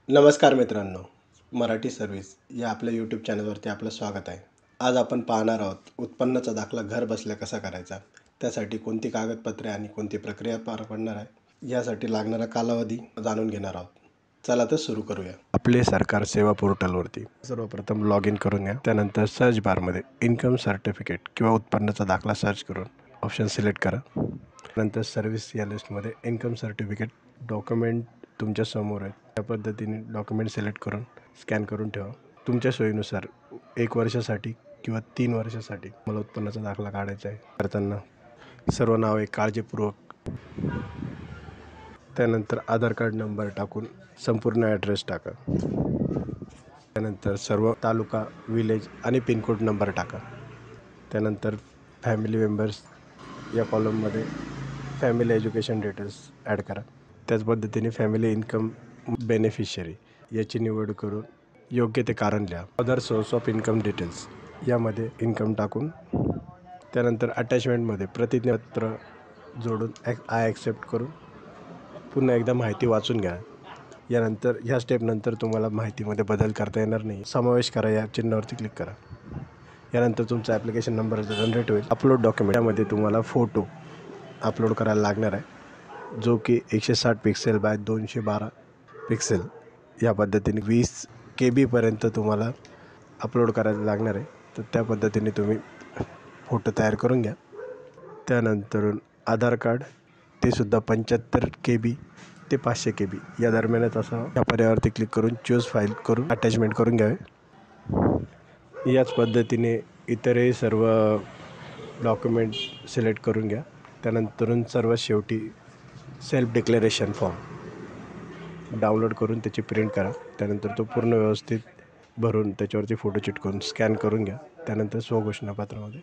नमस्कार मित्रांनो, मराठी सर्व्हिस या आपल्या यूट्यूब चॅनलवरती आपलं स्वागत आहे. आज आपण पाहणार आहोत उत्पन्नाचा दाखला घर बसल्या कसा करायचा, त्यासाठी कोणती कागदपत्रे आणि कोणती प्रक्रिया पार पडणार आहे, यासाठी लागणारा कालावधी जाणून घेणार आहोत. चला तर सुरू करूया. आपले सरकार सेवा पोर्टलवरती सर्वप्रथम लॉग इन करून घ्या. त्यानंतर सर्च बारमध्ये इन्कम सर्टिफिकेट किंवा उत्पन्नाचा दाखला सर्च करून ऑप्शन सिलेक्ट करा. नंतर सर्व्हिस या लिस्टमध्ये इन्कम सर्टिफिकेट डॉक्युमेंट तुमच्या समोर आहे, त्या पद्धतीने डॉक्युमेंट सिलेक्ट करून स्कॅन करून ठेवा. तुमच्या सोयीनुसार 1 वर्षासाठी किंवा 3 वर्षासाठी मला उत्पन्नाचा दाखला काढायचा आहे. करताना सर्व नावे काळजीपूर्वक, त्यानंतर आधार कार्ड नंबर टाकून संपूर्ण ॲड्रेस टाका. त्यानंतर सर्व तालुका, विलेज आणि पिनकोड नंबर टाका. त्यानंतर फॅमिली मेंबर्स या कॉलममध्ये फॅमिली एज्युकेशन डिटेल्स ॲड करा. त्याच पद्धतीने फॅमिली इन्कम बेनिफिशियरी याची निवड करून योग्य ते कारण लिहा. Other source of income details यामध्ये इन्कम टाकून त्यानंतर अटॅचमेंटमध्ये प्रतिज्ञापत्र जोडून आय ॲक्सेप्ट करून पुन्हा एकदा माहिती वाचून घ्या. यानंतर ह्या स्टेपनंतर तुम्हाला माहितीमध्ये बदल करता येणार नाही. समावेश करा या चिन्हावरती क्लिक करा. यानंतर तुमचा ॲप्लिकेशन नंबर जनरेट होईल. अपलोड डॉक्युमेंट यामध्ये तुम्हाला फोटो अपलोड करायला लागणार आहे, जो की 160 पिक्सेल बाय 212 पिक्सेल या पद्धतीने 20 KB तुम्हाला अपलोड करायला लागणार आहे. तर त्या पद्धतीने तुम्ही फोटो तयार करून घ्या. त्यानंतर आधार कार्ड ते सुद्धा 75 KB ते 500 KB या दरम्यानच असावं. या पर्यायावरती क्लिक करून चूज फाईल करून अटॅचमेंट करून घ्यावे. याच पद्धतीने इतरही सर्व डॉक्युमेंट सिलेक्ट करून घ्या. त्यानंतर सर्वात शेवटी सेल्फ डिक्लेरेशन फॉर्म डाउनलोड करून त्याची प्रिंट करा. त्यानंतर तो पूर्ण व्यवस्थित भरून त्याच्यावरती फोटो चिटकवून स्कॅन करून घ्या. त्यानंतर स्वघोषणापत्रामध्ये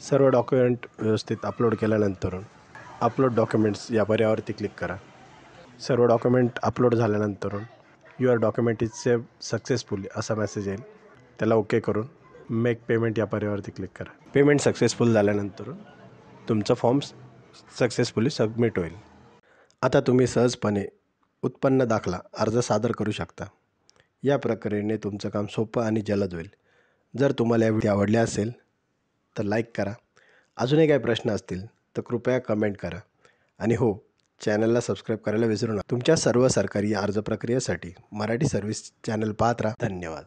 सर्व डॉक्युमेंट व्यवस्थित अपलोड केल्यानंतर अपलोड डॉक्युमेंट्स या पर्यायावरती क्लिक करा. सर्व डॉक्युमेंट अपलोड झाल्यानंतर your document is save successfully असा मेसेज येईल. त्याला ओके करून मेक पेमेंट या पर्यायावरती क्लिक करा. पेमेंट सक्सेसफुल झाल्यानंतर तुमचा फॉर्म सक्सेसफुली सबमिट होईल. आता तुम्ही सहजपणे उत्पन्न दाखला अर्ज सादर करू शकता. या प्रक्रियेने तुमचं काम सोपं आणि जलद होईल. जर तुम्हाला या व्हिडिओ आवडले असेल तर लाईक करा. अजूनही काही प्रश्न असतील तर कृपया कमेंट करा. आणि हो, चॅनलला सबस्क्राईब करायला विसरू नका. तुमच्या सर्व सरकारी अर्ज प्रक्रियेसाठी मराठी सर्व्हिस चॅनल पाहत राहा. धन्यवाद.